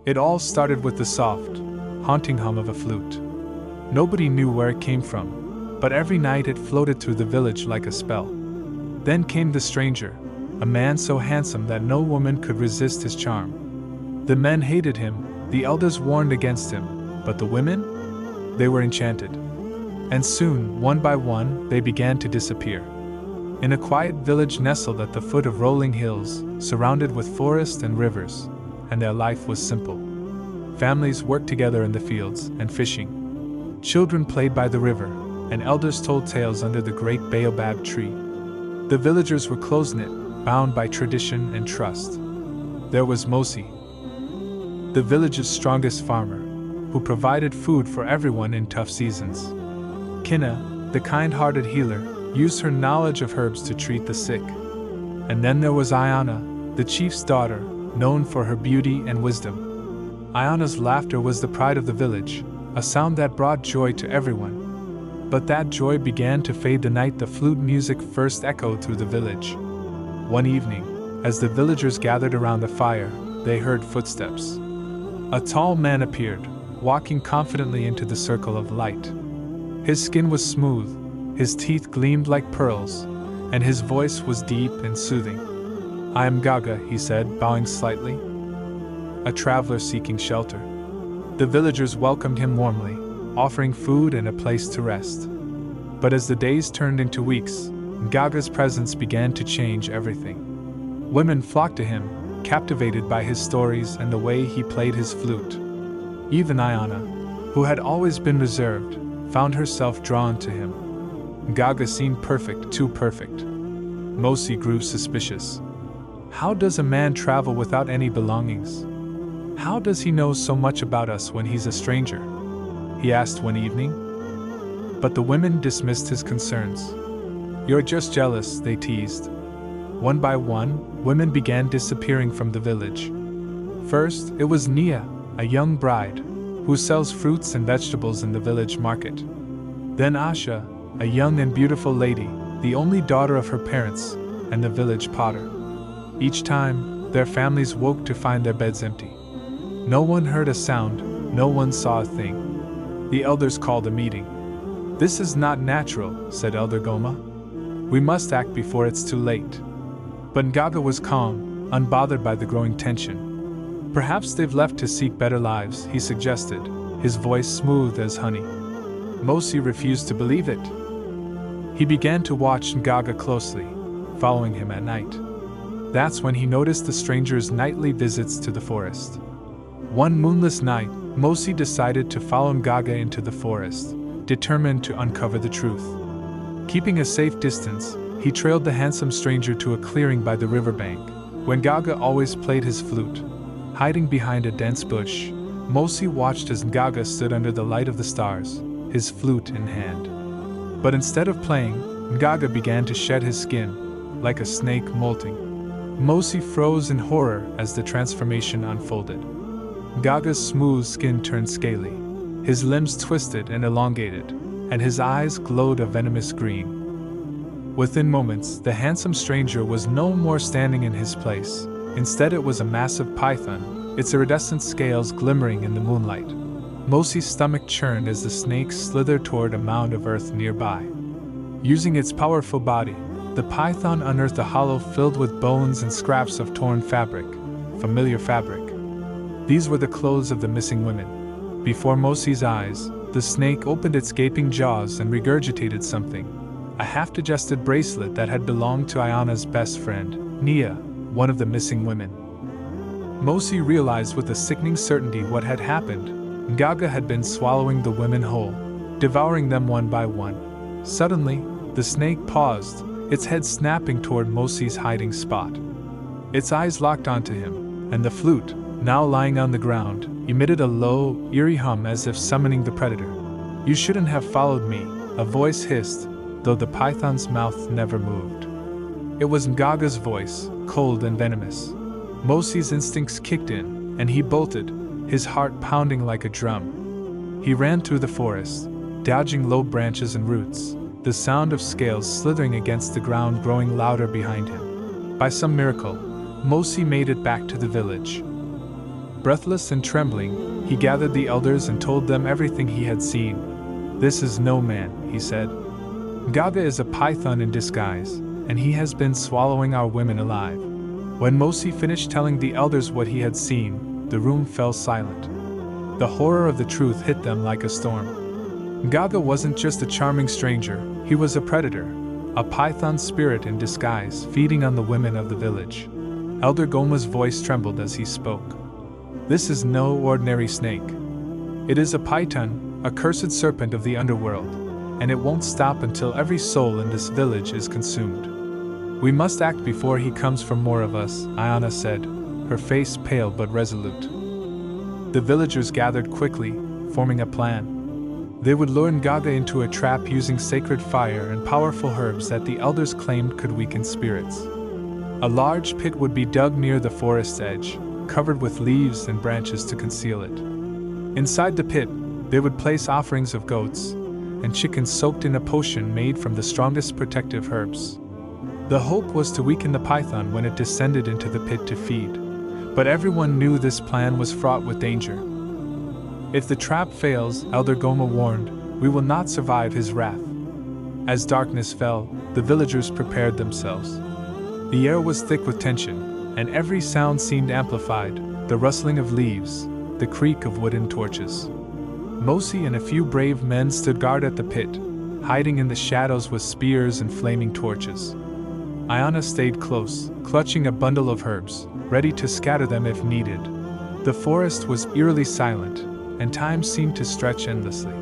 It all started with the soft, haunting hum of a flute. Nobody knew where it came from, but every night it floated through the village like a spell. Then came the stranger, a man so handsome that no woman could resist his charm. The men hated him, the elders warned against him, but the women? They were enchanted. And soon, one by one, they began to disappear. In a quiet village nestled at the foot of rolling hills, surrounded with forest and rivers, and their life was simple. Families worked together in the fields and fishing. Children played by the river, and elders told tales under the great baobab tree. The villagers were close-knit, bound by tradition and trust. There was Mosi, the village's strongest farmer, who provided food for everyone in tough seasons. Kinna, the kind-hearted healer, used her knowledge of herbs to treat the sick. And then there was Ayana, the chief's daughter, known for her beauty and wisdom. Ayana's laughter was the pride of the village, a sound that brought joy to everyone. But that joy began to fade the night the flute music first echoed through the village. One evening, as the villagers gathered around the fire, they heard footsteps. A tall man appeared, walking confidently into the circle of light. His skin was smooth, his teeth gleamed like pearls, and his voice was deep and soothing. "I am Gaga," he said, bowing slightly. "A traveler seeking shelter." The villagers welcomed him warmly, offering food and a place to rest. But as the days turned into weeks, Gaga's presence began to change everything. Women flocked to him, captivated by his stories and the way he played his flute. Even Ayana, who had always been reserved, found herself drawn to him. Gaga seemed perfect, too perfect. Mosi grew suspicious. How does a man travel without any belongings? How does he know so much about us when he's a stranger? He asked one evening. But the women dismissed his concerns. "You're just jealous," they teased. One by one, women began disappearing from the village. First, it was Nia, a young bride, who sells fruits and vegetables in the village market. Then Asha, a young and beautiful lady, the only daughter of her parents, and the village potter. Each time, their families woke to find their beds empty. No one heard a sound, no one saw a thing. The elders called a meeting. "This is not natural," said Elder Goma. "We must act before it's too late." But Gaga was calm, unbothered by the growing tension. "Perhaps they've left to seek better lives," he suggested, his voice smooth as honey. Mosi refused to believe it. He began to watch Gaga closely, following him at night. That's when he noticed the stranger's nightly visits to the forest. One moonless night, Mosi decided to follow Gaga into the forest, determined to uncover the truth. Keeping a safe distance, he trailed the handsome stranger to a clearing by the riverbank, when Gaga always played his flute. Hiding behind a dense bush, Mosi watched as Gaga stood under the light of the stars, his flute in hand. But instead of playing, Gaga began to shed his skin, like a snake molting. Mosi froze in horror as the transformation unfolded. Gaga's smooth skin turned scaly, his limbs twisted and elongated, and his eyes glowed a venomous green. Within moments, the handsome stranger was no more standing in his place. Instead, it was a massive python, its iridescent scales glimmering in the moonlight. Mosi's stomach churned as the snake slithered toward a mound of earth nearby. Using its powerful body, the python unearthed a hollow filled with bones and scraps of torn fabric, familiar fabric. These were the clothes of the missing women. Before Mosi's eyes, the snake opened its gaping jaws and regurgitated something, a half-digested bracelet that had belonged to Ayana's best friend, Nia, one of the missing women. Mosi realized with a sickening certainty what had happened. Gaga had been swallowing the women whole, devouring them one by one. Suddenly, the snake paused, its head snapping toward Mosi's hiding spot. Its eyes locked onto him, and the flute, now lying on the ground, emitted a low, eerie hum as if summoning the predator. "You shouldn't have followed me," a voice hissed, though the python's mouth never moved. It was Gaga's voice, cold and venomous. Mosi's instincts kicked in, and he bolted, his heart pounding like a drum. He ran through the forest, dodging low branches and roots, the sound of scales slithering against the ground growing louder behind him. By some miracle, Mosi made it back to the village. Breathless and trembling, he gathered the elders and told them everything he had seen. "This is no man," he said. "Gaga is a python in disguise, and he has been swallowing our women alive." When Mosi finished telling the elders what he had seen, the room fell silent. The horror of the truth hit them like a storm. Gaga wasn't just a charming stranger, he was a predator, a python spirit in disguise feeding on the women of the village. Elder Goma's voice trembled as he spoke. "This is no ordinary snake. It is a python, a cursed serpent of the underworld, and it won't stop until every soul in this village is consumed. We must act before he comes for more of us," Ayana said, her face pale but resolute. The villagers gathered quickly, forming a plan. They would lure Gaga into a trap using sacred fire and powerful herbs that the elders claimed could weaken spirits. A large pit would be dug near the forest's edge, covered with leaves and branches to conceal it. Inside the pit, they would place offerings of goats and chickens soaked in a potion made from the strongest protective herbs. The hope was to weaken the python when it descended into the pit to feed, but everyone knew this plan was fraught with danger. "If the trap fails," Elder Goma warned, "we will not survive his wrath." As darkness fell, the villagers prepared themselves. The air was thick with tension, and every sound seemed amplified: the rustling of leaves, the creak of wooden torches. Mosi and a few brave men stood guard at the pit, hiding in the shadows with spears and flaming torches. Ayana stayed close, clutching a bundle of herbs, ready to scatter them if needed. The forest was eerily silent, and time seemed to stretch endlessly.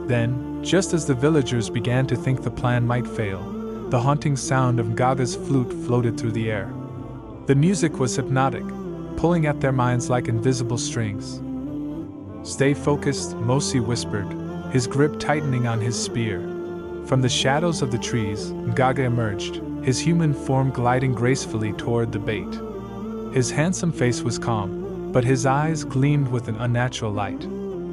Then, just as the villagers began to think the plan might fail, the haunting sound of Gaga's flute floated through the air. The music was hypnotic, pulling at their minds like invisible strings. "Stay focused," Mosi whispered, his grip tightening on his spear. From the shadows of the trees, Gaga emerged, his human form gliding gracefully toward the bait. His handsome face was calm, but his eyes gleamed with an unnatural light.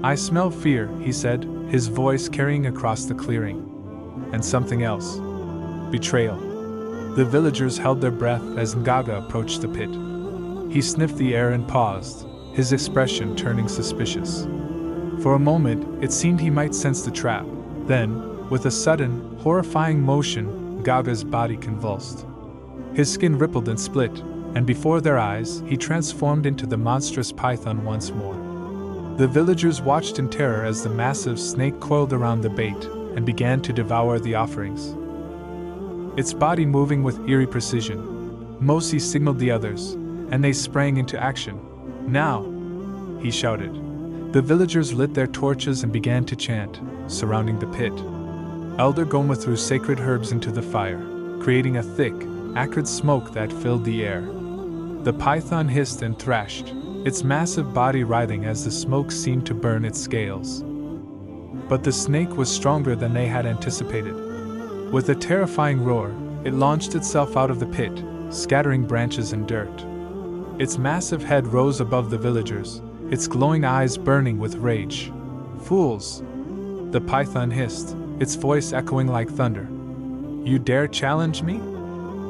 "I smell fear," he said, his voice carrying across the clearing. "And something else. Betrayal." The villagers held their breath as Gaga approached the pit. He sniffed the air and paused, his expression turning suspicious. For a moment, it seemed he might sense the trap. Then, with a sudden, horrifying motion, Gaga's body convulsed. His skin rippled and split, and before their eyes, he transformed into the monstrous python once more. The villagers watched in terror as the massive snake coiled around the bait and began to devour the offerings. Its body moving with eerie precision, Mosi signaled the others, and they sprang into action. "Now!" he shouted. The villagers lit their torches and began to chant, surrounding the pit. Elder Goma threw sacred herbs into the fire, creating a thick, acrid smoke that filled the air. The python hissed and thrashed, its massive body writhing as the smoke seemed to burn its scales. But the snake was stronger than they had anticipated. With a terrifying roar, it launched itself out of the pit, scattering branches and dirt. Its massive head rose above the villagers, its glowing eyes burning with rage. "Fools!" the python hissed, its voice echoing like thunder. "You dare challenge me?"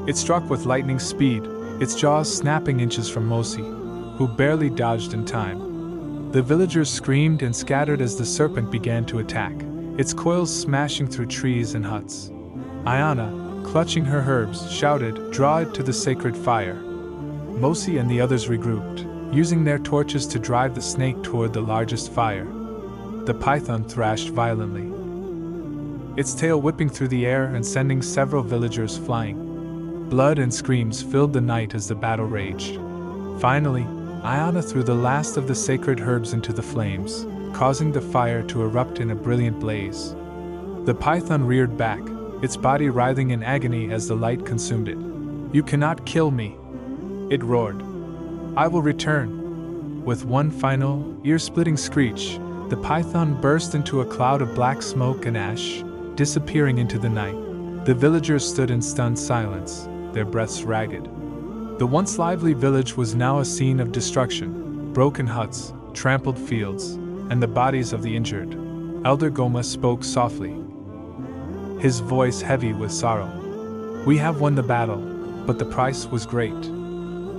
It struck with lightning speed, its jaws snapping inches from Mosi, who barely dodged in time. The villagers screamed and scattered as the serpent began to attack, its coils smashing through trees and huts. Ayana, clutching her herbs, shouted, "Draw it to the sacred fire." Mosi and the others regrouped, using their torches to drive the snake toward the largest fire. The python thrashed violently, its tail whipping through the air and sending several villagers flying. Blood and screams filled the night as the battle raged. Finally, Ayana threw the last of the sacred herbs into the flames, causing the fire to erupt in a brilliant blaze. The python reared back, its body writhing in agony as the light consumed it. "You cannot kill me!" it roared. "I will return!" With one final, ear-splitting screech, the python burst into a cloud of black smoke and ash, disappearing into the night. The villagers stood in stunned silence, their breaths ragged. The once lively village was now a scene of destruction: broken huts, trampled fields, and the bodies of the injured. Elder Goma spoke softly, his voice heavy with sorrow. "We have won the battle, but the price was great.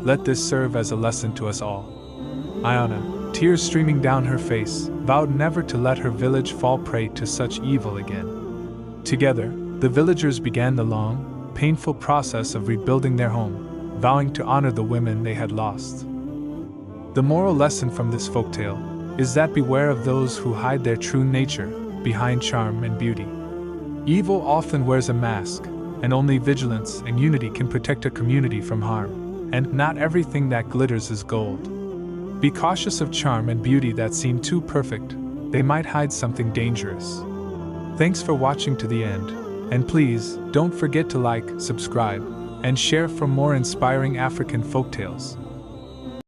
Let this serve as a lesson to us all." Iona, tears streaming down her face, vowed never to let her village fall prey to such evil again. Together, the villagers began the long, painful process of rebuilding their home, vowing to honor the women they had lost. The moral lesson from this folktale is that beware of those who hide their true nature behind charm and beauty. Evil often wears a mask, and only vigilance and unity can protect a community from harm, and not everything that glitters is gold. Be cautious of charm and beauty that seem too perfect, they might hide something dangerous. Thanks for watching to the end, and please don't forget to like, subscribe, and share for more inspiring African folktales.